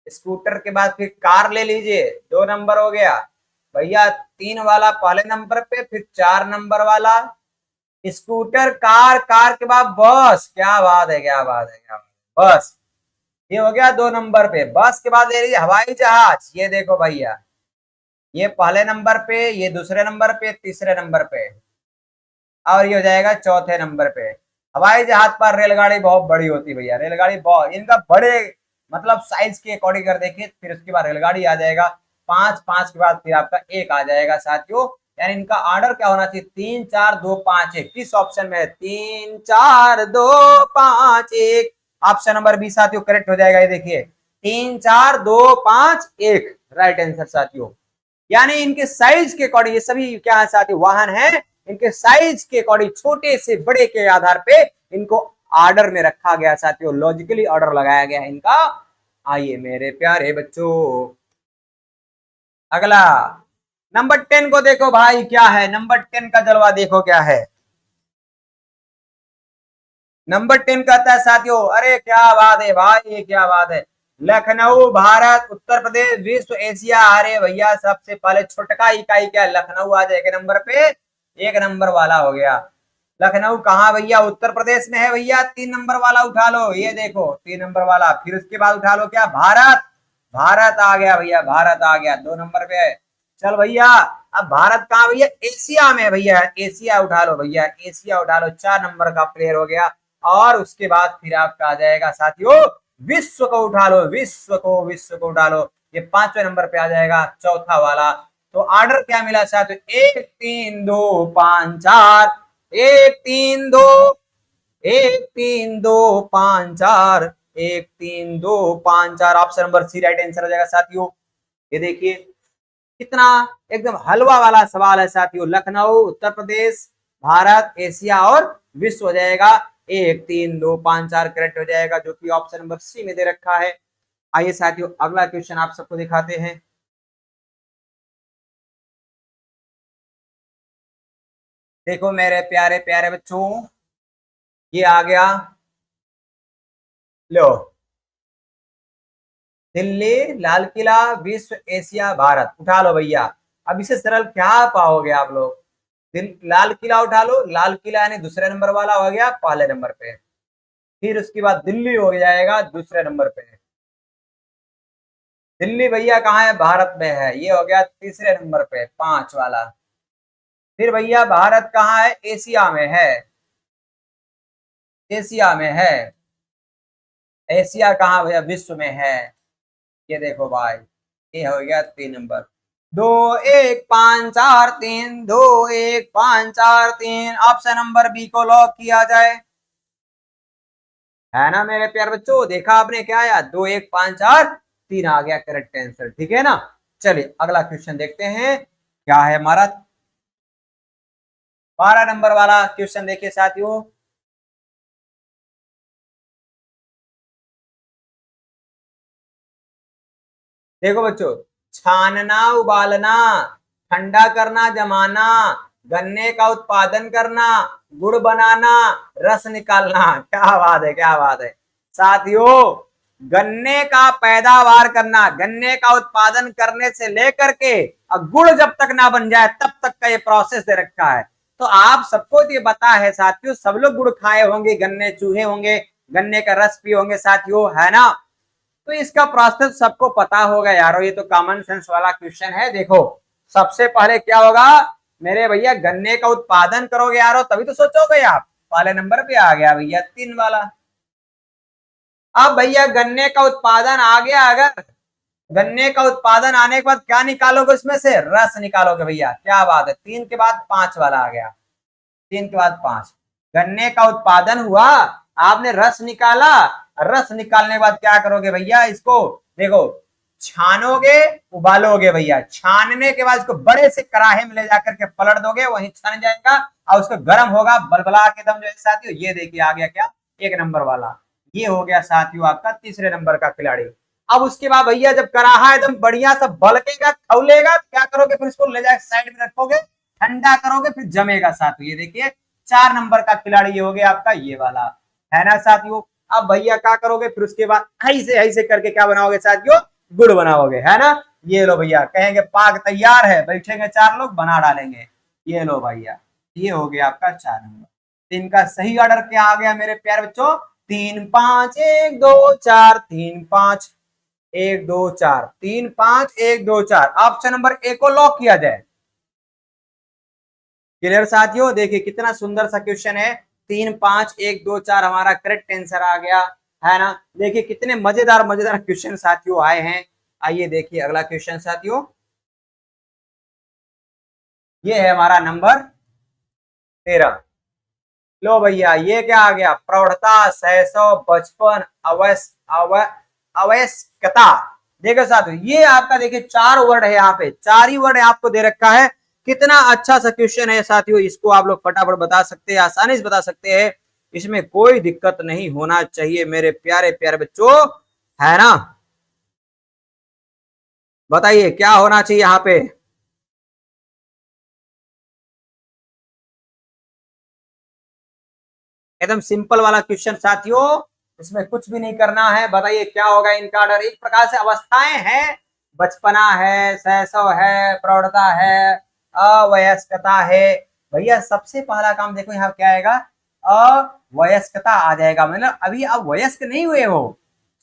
Speaker 1: स्कूटर के बाद फिर कार ले लीजिए, 2 नंबर हो गया भैया। 3 वाला पहले नंबर पे, फिर 4 नंबर वाला स्कूटर, कार, कार के बाद बस। क्या बात है, क्या बात है, क्या बात है। बस ये हो गया 2 नंबर पे। बस के बाद ले लीजिए हवाई जहाज। ये देखो भैया, ये पहले नंबर पे, ये दूसरे नंबर पे, तीसरे नंबर पे, और ये हो जाएगा चौथे नंबर पे। हवाई जहाज पर रेलगाड़ी बहुत बड़ी होती है भैया, रेलगाड़ी बहुत, इनका बड़े मतलब साइज के अकॉर्डिंग कर देखिए, फिर उसके बाद रेलगाड़ी आ जाएगा। 5 5 के बाद फिर आपका 1 आ जाएगा साथियों। यानी इनका ऑर्डर क्या होना चाहिए, 3 4 2 5 1। किस ऑप्शन में है, 3 4 2 5 1। ऑप्शन नंबर बी साथियों करेक्ट हो जाएगा। ये देखिए 3 4 2 5 1 राइट आंसर साथियों। यानी इनके साइज के अकॉर्डिंग ये सभी क्या है साथियों, वाहन है। इनके साइज के अकॉर्डिंग छोटे से बड़े के आधार पे इनको ऑर्डर में रखा गया साथियों, लॉजिकली ऑर्डर लगाया गया इनका। आइए मेरे प्यारे बच्चों अगला नंबर 10 को देखो भाई, क्या है नंबर 10 का जलवा देखो क्या है। नंबर 10 कहता है साथियों, अरे क्या बात है भाई, ये क्या बात है। लखनऊ, भारत, उत्तर प्रदेश, विश्व, एशिया। अरे भैया सबसे पहले छोटका इकाई क्या है, लखनऊ आ जाएगा नंबर पे। 1 नंबर वाला हो गया। लखनऊ कहाँ भैया, उत्तर प्रदेश में है भैया। 3 नंबर वाला उठा लो, ये देखो 3 नंबर वाला। फिर उसके बाद उठा लो क्या, भारत। भारत आ गया भैया, भारत आ गया 2 नंबर पे। चल भैया अब भारत कहाँ भैया, एशिया में भैया। एशिया उठा लो भैया, एशिया उठा लो, 4 नंबर का प्लेयर हो गया। और उसके बाद फिर आपका आ जाएगा साथियों, विश्व को उठा लो, विश्व को, विश्व को उठा लो। ये 5वें नंबर पे आ जाएगा, चौथा वाला। तो ऑर्डर क्या मिला साथियों, 1 3 2 5 4, 1 3 2, 1 3 2 5 4, 1 3 2 5 4। Option number C right answer हो जाएगा साथियों। ये देखिए कितना एकदम हलवा वाला सवाल है साथियों। लखनऊ, उत्तर प्रदेश, भारत, एशिया और विश्व हो जाएगा। 1 3 2 5 4 करेक्ट हो जाएगा, जो कि ऑप्शन नंबर सी में दे रखा है। आइए साथियों अगला क्वेश्चन आप सबको दिखाते हैं। देखो मेरे प्यारे प्यारे बच्चों, ये आ गया, लो, दिल्ली, लाल किला, विश्व, एशिया, भारत। उठा लो भैया। अब इसे सरल क्या पाओगे आप लोग। लाल किला उठा लो, लाल किला यानी दूसरे नंबर वाला हो गया पहले नंबर पे। फिर उसके बाद दिल्ली हो जाएगा दूसरे नंबर पे। दिल्ली भैया कहाँ है, भारत में है, ये हो गया तीसरे नंबर पे 5 वाला। फिर भैया भारत कहाँ है, एशिया में है। एशिया में है। एशिया कहाँ भैया, विश्व में है। ये देखो भाई, ये हो गया 3 नंबर। 2 1 5 4 3, 2 1 5 4 3। ऑप्शन नंबर बी को लॉक किया जाए, है ना मेरे प्यार बच्चों। देखा आपने क्या आया, 2 1 5 4 3 आ गया करेक्ट आंसर, ठीक है ना। चलिए अगला क्वेश्चन देखते हैं क्या है हमारा। 12 नंबर वाला क्वेश्चन देखिए साथियों। देखो बच्चों, छानना, उबालना, ठंडा करना, जमाना, गन्ने का उत्पादन करना, गुड़ बनाना, रस निकालना। क्या बात है, क्या बात है साथियों। गन्ने का पैदावार करना, गन्ने का उत्पादन करने से लेकर के और गुड़ जब तक ना बन जाए तब तक का ये प्रोसेस दे रखा है। तो आप सबको ये पता है साथियों, सब लोग गुड़ खाए होंगे, गन्ने चूहे होंगे, गन्ने का रस पिए होंगे साथियों, है ना। तो इसका प्रोसेस सबको पता होगा यारो, ये तो कॉमन सेंस वाला क्वेश्चन है। देखो सबसे पहले क्या होगा मेरे भैया, गन्ने का उत्पादन करोगे यारो तभी तो सोचोगे आप। पहले नंबर पे आ गया भैया 3 वाला। अब भैया गन्ने का उत्पादन आ गया, अगर गन्ने का उत्पादन आने के बाद क्या निकालोगे उसमें से, रस निकालोगे भैया। क्या बात है, 3 के बाद 5 वाला आ गया, 3 के बाद 5। गन्ने का उत्पादन हुआ, आपने रस निकाला, रस निकालने के बाद क्या करोगे भैया, इसको देखो छानोगे, उबालोगे भैया। छानने के बाद इसको बड़े से कड़ाहे में ले जाकर के पलट दोगे, वहीं छन जाएगा और उसको गर्म होगा बलबला के दम जो है साथियों। ये देखिए आ गया क्या, 1 नंबर वाला। ये हो गया साथियों आपका तीसरे नंबर का खिलाड़ी। अब उसके बाद भैया जब कड़ाहा एकदम बढ़िया सा बलकेगा, खौलेगा, तो क्या करोगे फिर इसको ले जाकर साइड में रखोगे, ठंडा करोगे, फिर जमेगा साथियों। ये देखिए 4 नंबर का खिलाड़ी ये हो गया आपका ये वाला, है ना साथियों। अब भैया क्या करोगे फिर उसके बाद ऐसे ऐसे करके क्या बनाओगे साथियों, गुड़ बनाओगे, है ना। ये लो भैया, कहेंगे पाक तैयार है, बैठेंगे 4 लोग बना डालेंगे। ये लो भैया, ये हो गया आपका 4 नंबर। तो इनका सही ऑर्डर क्या आ गया मेरे प्यारे बच्चों, 3 5 1 2 4, 3 5 1 2 4, 3 5 1 2 4। ऑप्शन नंबर ए को लॉक किया जाए। क्लियर साथियों, देखिए कितना सुंदर सा क्वेश्चन है। 3 5 1 2 4 हमारा करेक्ट आंसर आ गया, है ना। देखिए कितने मजेदार मजेदार क्वेश्चन साथियों आए हैं। आइए देखिए अगला क्वेश्चन साथियों। ये है हमारा नंबर 13। लो भैया ये क्या आ गया, प्रौढ़ता, शैशव, बचपन, अवयस्कता। देखो साथियों ये आपका देखिए 4 वर्ड है, यहाँ पे 4 ही वर्ड आपको दे रखा है। कितना अच्छा सा क्वेश्चन है साथियों, इसको आप लोग फटाफट बता सकते हैं, आसानी से बता सकते हैं। इसमें कोई दिक्कत नहीं होना चाहिए मेरे प्यारे प्यारे बच्चों, है ना। बताइए क्या होना चाहिए यहाँ पे। एकदम सिंपल वाला क्वेश्चन साथियों, इसमें कुछ भी नहीं करना है। बताइए क्या होगा इनका ऑर्डर। एक प्रकार से अवस्थाएं हैं, बचपना है, शैशव है, प्रौढ़ता है, अवयस्कता है। भैया सबसे पहला काम देखो यहाँ क्या आएगा, अवयस्कता आ जाएगा, मतलब अभी आप वयस्क नहीं हुए हो।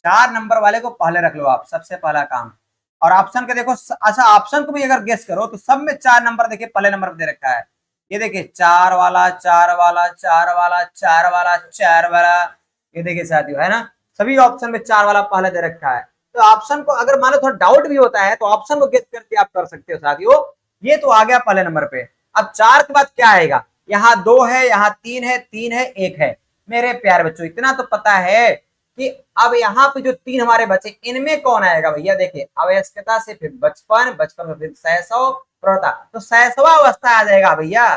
Speaker 1: 4 नंबर वाले को पहले रख लो आप, सबसे पहला काम। और ऑप्शन का देखो, अच्छा ऑप्शन को भी अगर गेस करो तो सब में 4 नंबर देखिए पहले नंबर पे दे रखा है। ये देखिए 4 वाला, 4 वाला, 4 वाला, 4 वाला, 4 वाला। ये देखिए साथियों, है ना, सभी ऑप्शन में 4 वाला पहले दे रखा है। तो ऑप्शन को अगर मान लो थोड़ा डाउट भी होता है तो ऑप्शन को गेस करके आप कर सकते हो साथियों। ये तो आ गया पहले नंबर पे। अब 4 के बाद क्या आएगा, यहाँ 2 है, यहाँ 3 है, 3 है, 1 है। मेरे प्यारे बच्चों इतना तो पता है कि अब यहाँ पे जो 3 हमारे बचे इनमें कौन आएगा भैया। देखिए अवयस्कता से फिर बचपन, बचपन में फिर शैशव, प्रौढ़ता, तो शैशवा अवस्था आ जाएगा भैया।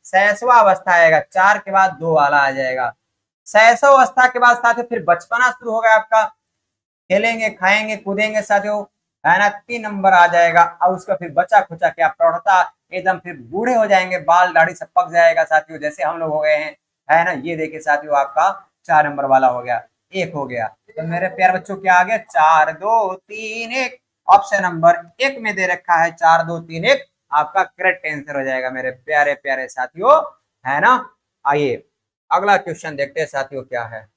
Speaker 1: शैशवा अवस्था आएगा, 4 के बाद 2 वाला आ जाएगा। शैशव अवस्था के बाद साथियों फिर बचपना शुरू होगा आपका, खेलेंगे, खाएंगे, कूदेंगे साथियों, है ना। 3 नंबर आ जाएगा। और उसका फिर बचा खुचा क्या, प्रौढ़ता, एकदम फिर बूढ़े हो जाएंगे, बाल दाढ़ी सब पक जाएगा साथियों, जैसे हम लोग हो गए हैं, है ना। ये देखिए साथियों आपका 4 नंबर वाला हो गया, 1 हो गया। तो मेरे प्यार बच्चों क्या आ गया, 4 2 3 1। ऑप्शन नंबर 1 में दे रखा है 4 2 3 1, आपका करेक्ट आंसर हो जाएगा मेरे प्यारे प्यारे साथियों, है ना। आइए अगला क्वेश्चन देखते हैं साथियों क्या है।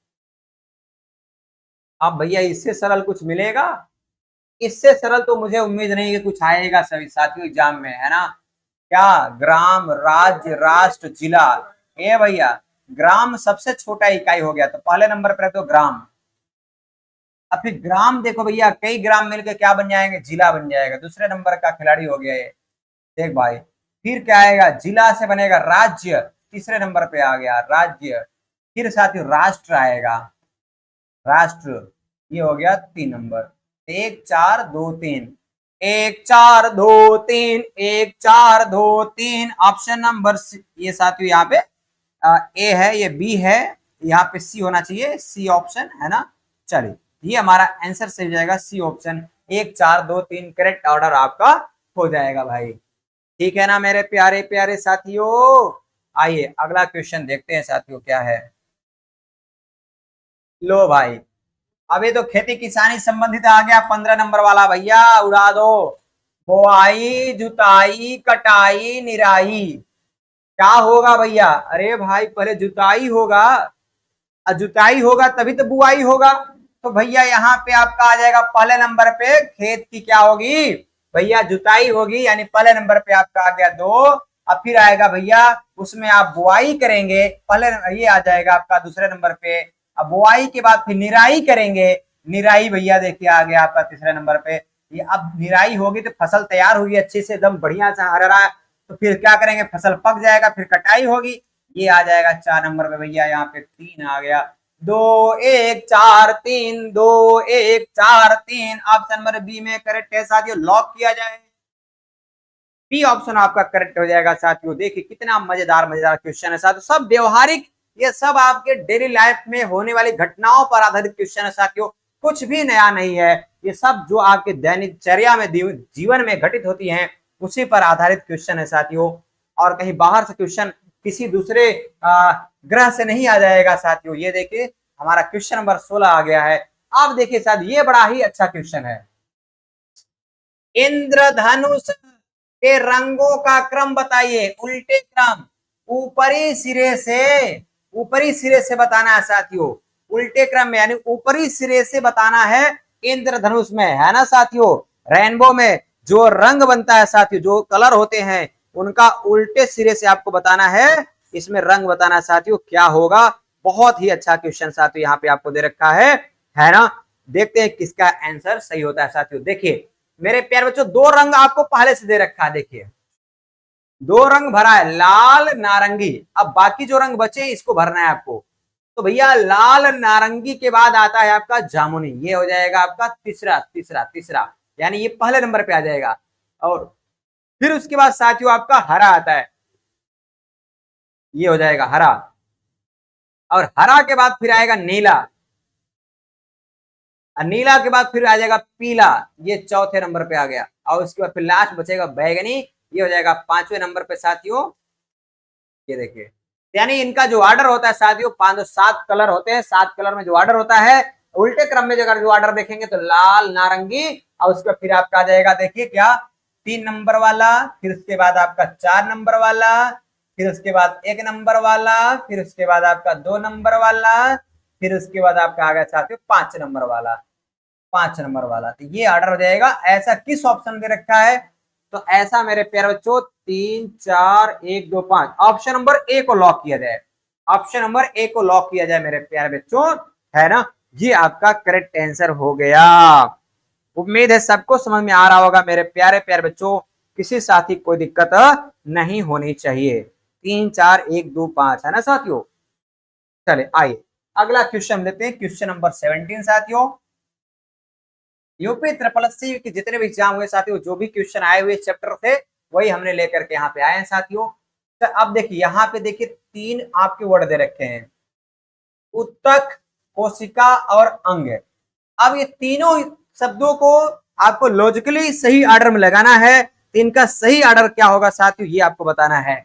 Speaker 1: अब भैया इससे सरल कुछ मिलेगा, इससे सरल तो मुझे उम्मीद नहीं कि कुछ आएगा सभी साथियों एग्जाम में, है ना। क्या, ग्राम, राज्य, राष्ट्र, जिला। ए भैया ग्राम सबसे छोटा इकाई हो गया, तो पहले नंबर पर है तो ग्राम। अब फिर ग्राम देखो भैया, कई ग्राम मिलकर क्या बन जाएंगे, जिला बन जाएगा, दूसरे नंबर का खिलाड़ी हो गया ये। देख भाई, फिर क्या आएगा, जिला से बनेगा राज्य, तीसरे नंबर पे आ गया राज्य। फिर साथियों राष्ट्र आएगा, राष्ट्र, ये हो गया 3 नंबर। 1 4 2 3, 1 4 2 3, 1 4 2 3, ऑप्शन नंबर ये साथियों यहाँ पे ए है, ये बी है, यहाँ पे सी होना चाहिए, सी ऑप्शन है ना। चलिए, ये हमारा आंसर सही हो जाएगा, सी ऑप्शन। 1 4 2 3 करेक्ट ऑर्डर आपका हो जाएगा भाई। ठीक है ना मेरे प्यारे प्यारे साथियों। आइए अगला क्वेश्चन देखते हैं साथियों क्या है। लो भाई, अभी तो खेती किसानी संबंधित आ गया 15 नंबर वाला, भैया उड़ा दो। बोआई, जुताई, कटाई, निराई, क्या होगा भैया? अरे भाई पहले जुताई होगा, जुताई होगा तभी तो बुआई होगा। तो भैया यहाँ पे आपका आ जाएगा पहले नंबर पे खेत की क्या होगी भैया, जुताई होगी, यानी पहले नंबर पे आपका आ गया 2। अब फिर आएगा भैया उसमें आप बुआई करेंगे, पहले ये आ जाएगा आपका दूसरे नंबर पे। अब बुआई के बाद फिर निराई करेंगे, निराई भैया देखिए आ गया आपका तीसरे नंबर पे। ये अब निराई होगी तो फसल तैयार होगी अच्छे से एकदम बढ़िया से हरा, तो फिर क्या करेंगे, फसल पक जाएगा, फिर कटाई होगी, ये आ जाएगा 4 नंबर पे भैया। यहाँ पे 3 आ गया, 2 1 4 3, 2 1 4 3, ऑप्शन नंबर बी में करेक्ट है साथियों, लॉक किया जाए। बी ऑप्शन आपका करेक्ट हो जाएगा साथियों। देखिए कितना मजेदार मजेदार क्वेश्चन है साथियों, सब व्यवहारिक, ये सब आपके डेली लाइफ में होने वाली घटनाओं पर आधारित क्वेश्चन है साथियों, कुछ भी नया नहीं है। ये सब जो आपके दैनिकचर्या में जीवन में घटित होती हैं उसी पर आधारित क्वेश्चन है साथियों। और कहीं बाहर से क्वेश्चन किसी दूसरे ग्रह से नहीं आ जाएगा साथियों। ये देखिए हमारा क्वेश्चन नंबर 16 आ गया है। अब देखिए साथियों ये बड़ा ही अच्छा क्वेश्चन है, इंद्रधनुष के रंगों का क्रम बताइए, उल्टे क्रम, ऊपरी सिरे से, ऊपरी सिरे से बताना है साथियों, उल्टे क्रम में, यानी ऊपरी सिरे से बताना है इंद्रधनुष में, है ना साथियों। रेनबो में जो रंग बनता है साथियों, जो कलर होते हैं उनका उल्टे सिरे से आपको बताना है, इसमें रंग बताना है साथियों, क्या होगा। बहुत ही अच्छा क्वेश्चन साथियों यहाँ पे आपको दे रखा है ना। देखते हैं किसका आंसर सही होता है साथियों। देखिए मेरे प्यारे बच्चों, 2 रंग आपको पहले से दे रखा है, देखिए 2 रंग भरा है, लाल नारंगी। अब बाकी जो रंग बचे इसको भरना है आपको। तो भैया लाल नारंगी के बाद आता है आपका जामुनी, ये हो जाएगा आपका तीसरा तीसरा तीसरा, यानी ये पहले नंबर पे आ जाएगा। और फिर उसके बाद साथियों आपका हरा आता है, ये हो जाएगा हरा। और हरा के बाद फिर आएगा नीला, नीला के बाद फिर आ जाएगा पीला, ये चौथे नंबर पे आ गया। और उसके बाद फिर लास्ट बचेगा बैगनी, ये हो जाएगा 5वें नंबर पे साथियों। ये देखिए, यानी इनका जो ऑर्डर होता है साथियों, 7 कलर होते हैं, 7 कलर में जो ऑर्डर होता है उल्टे क्रम में अगर जो ऑर्डर देखेंगे तो लाल नारंगी, और उसके फिर आपका आ जाएगा देखिए क्या, 3 नंबर वाला, फिर उसके बाद आपका 4 नंबर वाला, फिर उसके बाद 1 नंबर वाला, फिर उसके बाद आपका 2 नंबर वाला, फिर उसके बाद आपका आ गया साथियों 5 नंबर वाला, 5 नंबर वाला। तो ये ऑर्डर हो जाएगा। ऐसा किस ऑप्शन दे रखा है, तो ऐसा मेरे प्यारे बच्चों 3 4 1 2 5, ऑप्शन नंबर ए को लॉक किया जाए, ऑप्शन नंबर ए को लॉक किया जाए मेरे प्यारे बच्चों, है ना। ये आपका करेक्ट आंसर हो गया। उम्मीद है सबको समझ में आ रहा होगा मेरे प्यारे प्यारे बच्चों, किसी साथी कोई दिक्कत नहीं होनी चाहिए। 3 4 1 2 5 है ना साथियों। चले आइए अगला क्वेश्चन लेते हैं, क्वेश्चन नंबर 17 साथियों। यूपी ट्रिपल एससी के जितने भी एग्जाम हुए साथियों, जो भी क्वेश्चन आए हुए चैप्टर थे वही हमने लेकर के यहाँ पे आए हैं साथियों। तो अब देखिए यहाँ पे देखिए 3 आपके वर्ड दे रखे हैं, उत्तक, कोशिका और अंग। अब ये तीनों शब्दों को आपको लॉजिकली सही ऑर्डर में लगाना है, तो इनका सही ऑर्डर क्या होगा साथियों ये आपको बताना है।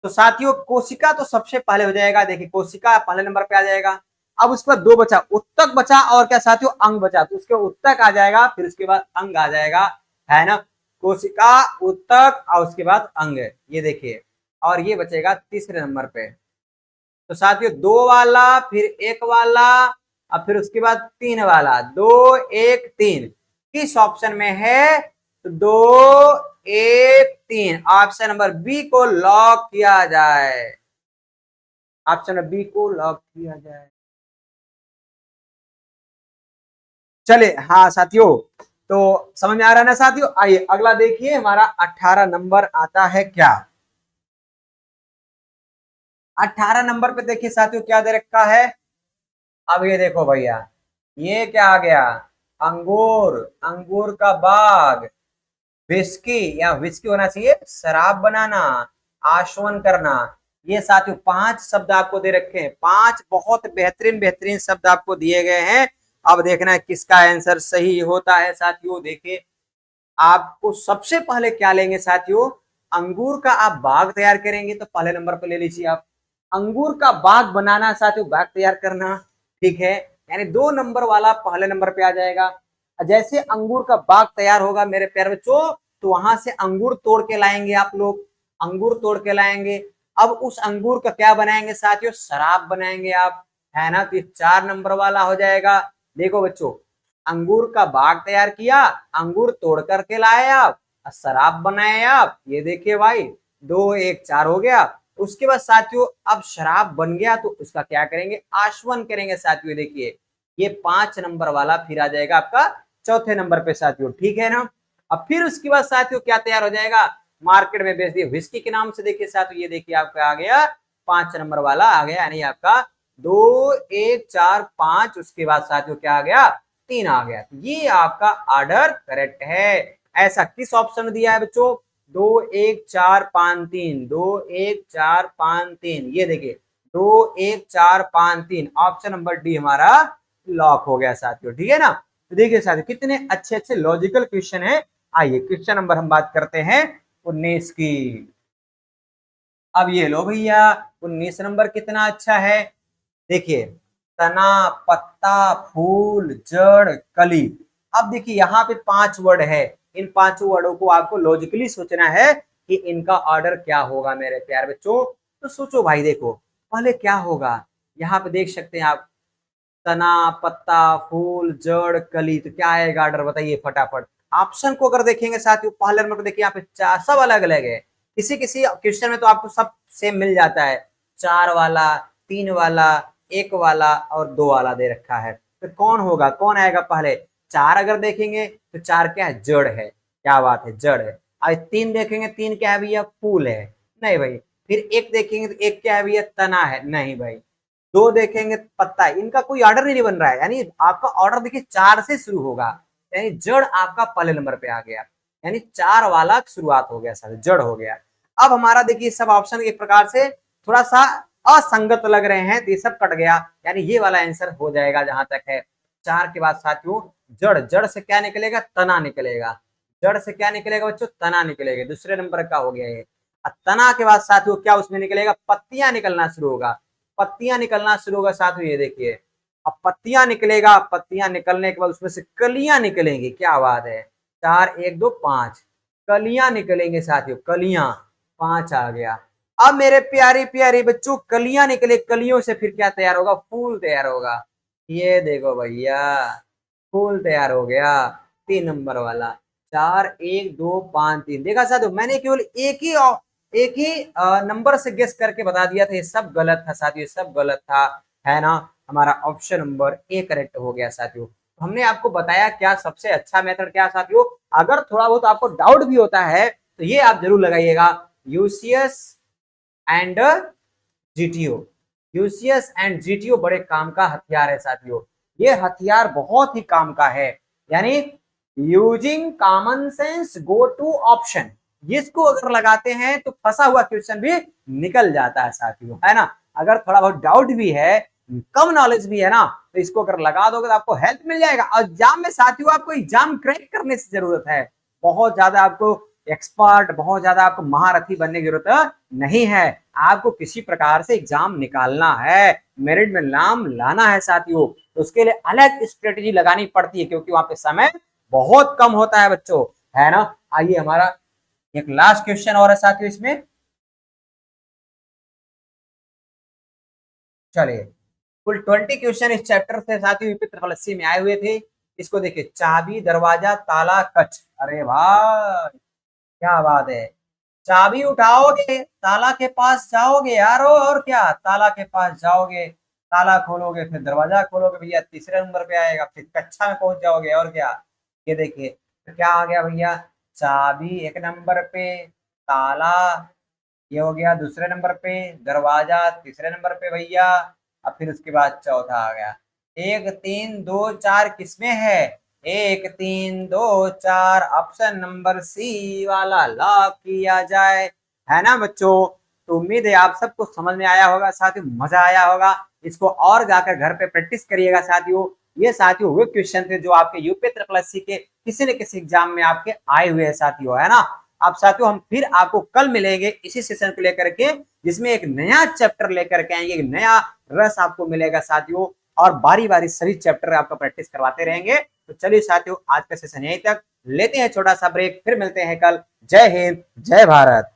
Speaker 1: तो साथियों कोशिका तो सबसे पहले हो जाएगा, देखिए कोशिका पहले नंबर पे आ जाएगा। अब उसके बाद 2 बचा, उत्तक बचा और क्या साथियों अंग बचा, तो उसके उत्तक आ जाएगा, फिर उसके बाद अंग आ जाएगा, है ना। कोशिका, उत्तक और उसके बाद अंग, ये देखिए। और ये बचेगा तीसरे नंबर पे। तो साथियों 2 वाला, फिर 1 वाला, और फिर उसके बाद 3 वाला, 2 1 3 किस ऑप्शन में है, तो 2 1 3 ऑप्शन नंबर बी को लॉक किया जाए। ऑप्शन बी को लॉक किया जाए। चले हाँ साथियों, तो समझ में आ रहा है ना साथियों। आइए अगला देखिए, हमारा 18 नंबर आता है क्या। 18 नंबर पे देखिए साथियों क्या दे रखा है। अब ये देखो भैया, ये क्या आ गया, अंगूर, अंगूर का बाग, विस्की या विस्की होना चाहिए, शराब बनाना, आशवन करना। ये साथियों 5 शब्द आपको दे रखे हैं, 5 बहुत बेहतरीन बेहतरीन शब्द आपको दिए गए हैं। अब देखना है किसका आंसर सही होता है साथियों। देखिए आपको सबसे पहले क्या लेंगे साथियों, अंगूर का आप बाग तैयार करेंगे तो पहले नंबर पर ले लीजिए आप, अंगूर का बाग बनाना साथियों, बाग तैयार करना, ठीक है। यानी 2 नंबर वाला पहले नंबर पे आ जाएगा। जैसे अंगूर का बाग तैयार होगा मेरे प्यारे बच्चों, तो वहां से अंगूर तोड़ के लाएंगे आप लोग, अंगूर तोड़ के लाएंगे। अब उस अंगूर का क्या बनाएंगे साथियों, शराब बनाएंगे आप, है ना। तो 4 नंबर वाला हो जाएगा। देखो बच्चों, अंगूर का बाग तैयार किया, अंगूर तोड़ करके लाए आप, शराब बनाए आप, ये देखिए भाई 2 1 4 हो गया। उसके बाद साथियों अब शराब बन गया तो उसका क्या करेंगे, आशवन करेंगे साथियों। देखिए ये 5 नंबर वाला फिर आ जाएगा आपका चौथे नंबर पे साथियों, ठीक है ना। अब फिर उसके बाद साथियों क्या तैयार हो जाएगा, मार्केट में बेच दिए विस्की के नाम से। देखिए साथियों ये देखिए आपका आ गया 5 नंबर वाला आ गया, यानी आपका 2 1 4 5, उसके बाद साथियों क्या आ गया, 3 आ गया। ये आपका ऑर्डर करेक्ट है। ऐसा किस ऑप्शन में दिया है बच्चों, 2 1 4 5 3, 2 1 4 5 3, ये देखिए 2 1 4 5 3, ऑप्शन नंबर डी हमारा लॉक हो गया साथियों, ठीक है ना। तो देखिए साथियों कितने अच्छे अच्छे लॉजिकल क्वेश्चन है। आइए क्वेश्चन नंबर हम बात करते हैं 19 की। अब ये लो भैया 19 नंबर कितना अच्छा है। देखिए तना, पत्ता, फूल, जड़, कली। अब देखिए यहाँ पे 5 वर्ड है, इन 5 वर्डों को आपको लॉजिकली सोचना है कि इनका ऑर्डर क्या होगा मेरे प्यारे बच्चों। तो सोचो भाई, देखो पहले क्या होगा, यहाँ पे देख सकते हैं आप, तना, पत्ता, फूल, जड़, कली, तो क्या आएगा ऑर्डर बताइए फटाफट। ऑप्शन को अगर देखेंगे साथियों, पहले नंबर पर देखिए यहाँ पे 4, सब अलग अलग है। किसी किसी क्वेश्चन में तो आपको सब सेम मिल जाता है, 4 वाला, 3 वाला, 1 वाला और 2 वाला दे रखा है। तो कौन होगा, कौन आएगा पहले। 4 अगर देखेंगे तो 4 क्या है, जड़ है, क्या बात है, जड़ है। अब 3 देखेंगे, 3 क्या है भैया, फूल है, नहीं भाई। फिर 1 देखेंगे तो 1 क्या है भैया, तना है, नहीं भाई। 2 देखेंगे पत्ता है, इनका कोई ऑर्डर नहीं बन रहा है, यानी आपका ऑर्डर देखिए 4 से शुरू होगा, यानी जड़ आपका पहले नंबर पे आ गया, यानी 4 वाला शुरुआत हो गया सर, जड़ हो गया। अब हमारा देखिए सब ऑप्शन एक प्रकार से थोड़ा सा असंगत लग रहे हैं, तो ये सब कट गया, यानी ये वाला आंसर हो जाएगा जहां तक है। 4 के बाद साथियों जड़, जड़ से क्या निकलेगा, तना निकलेगा, जड़ से क्या निकलेगा बच्चों, तना निकलेगा, दूसरे नंबर का हो गया ये। तना के बाद साथियों क्या उसमें निकलेगा, पत्तियां निकलना शुरू होगा, पत्तियां निकलना शुरू होगा साथियों, ये देखिए अब पत्तियां निकलेगा, पत्तियां निकलने के बाद उसमें से कलियां निकलेंगी, क्या बात है, 4 1 2 5 कलियां निकलेंगे साथियों, कलियां 5 आ गया। अब मेरे प्यारे प्यारे बच्चों कलियां निकले, कलियों से फिर क्या तैयार होगा, फूल तैयार होगा, ये देखो भैया फूल तैयार हो गया, 3 नंबर वाला। 4 1 2 5 3, देखा साथियों मैंने केवल एक ही नंबर से गेस करके बता दिया था, ये सब गलत था साथियों, सब गलत था, है ना। हमारा ऑप्शन नंबर ए करेक्ट हो गया साथियों। हमने आपको बताया क्या सबसे अच्छा मेथड क्या साथियों। अगर थोड़ा बहुत आपको डाउट भी होता है तो ये आप जरूर लगाइएगा, UCS and GTO. UCS and GTO बड़े काम का हथियार है साथियों, ये हथियार बहुत ही काम का है। यानी using common sense go to option, जिसको अगर लगाते हैं तो फंसा हुआ क्वेश्चन भी निकल जाता है साथियों, है ना। अगर थोड़ा बहुत डाउट भी है, कम नॉलेज भी है ना, तो इसको अगर लगा दोगे तो आपको हेल्प मिल जाएगा। और एग्जाम में साथियों आपको एग्जाम क्रैक करने से जरूरत है, बहुत ज्यादा आपको एक्सपर्ट, बहुत ज्यादा आपको महारथी बनने की जरूरत नहीं है। आपको किसी प्रकार से एग्जाम निकालना है, मेरिट में नाम लाना है साथियों, तो उसके लिए अलग स्ट्रेटेजी लगानी पड़ती है, क्योंकि वहां पे समय बहुत कम होता है बच्चों, है ना। आइए हमारा एक लास्ट क्वेश्चन और है साथियों इसमें, चलिए कुल 20 क्वेश्चन इस चैप्टर से साथियों यूपी ट्रिपल एससी में आए हुए थे। इसको देखिए, चाबी, दरवाजा, ताला, कच, अरे भाई क्या बात है। चाबी उठाओगे, ताला के पास जाओगे यार, और क्या, ताला के पास जाओगे, ताला खोलोगे, फिर दरवाजा खोलोगे भैया, तीसरे नंबर पे आएगा, फिर कक्षा में पहुंच जाओगे, और क्या। ये देखिए तो क्या आ गया भैया, चाबी एक नंबर पे, ताला ये हो गया दूसरे नंबर पे, दरवाजा तीसरे नंबर पे भैया, अब फिर उसके बाद चौथा आ गया। एक तीन दो चार किसमें है, एक तीन दो चार, ऑप्शन नंबर सी वाला लॉक किया जाए, है ना बच्चों। तो उम्मीद है आप सबको समझ में आया होगा साथियों, मजा आया होगा। इसको और जाकर घर पे प्रैक्टिस करिएगा साथियों। ये साथियों वो क्वेश्चन थे जो आपके यूपी ट्रिपल एससी के किसी न किसी एग्जाम में आपके आए हुए हैं साथियों, है ना। अब साथियों हम फिर आपको कल मिलेंगे इसी सेशन को लेकर के, जिसमें एक नया चैप्टर लेकर के आएंगे, एक नया रस आपको मिलेगा साथियों, और बारी बारी सभी चैप्टर आपका प्रैक्टिस करवाते रहेंगे। तो चलिए साथियों आज का सेशन यहीं तक, लेते हैं छोटा सा ब्रेक, फिर मिलते हैं कल। जय हिंद, जय भारत।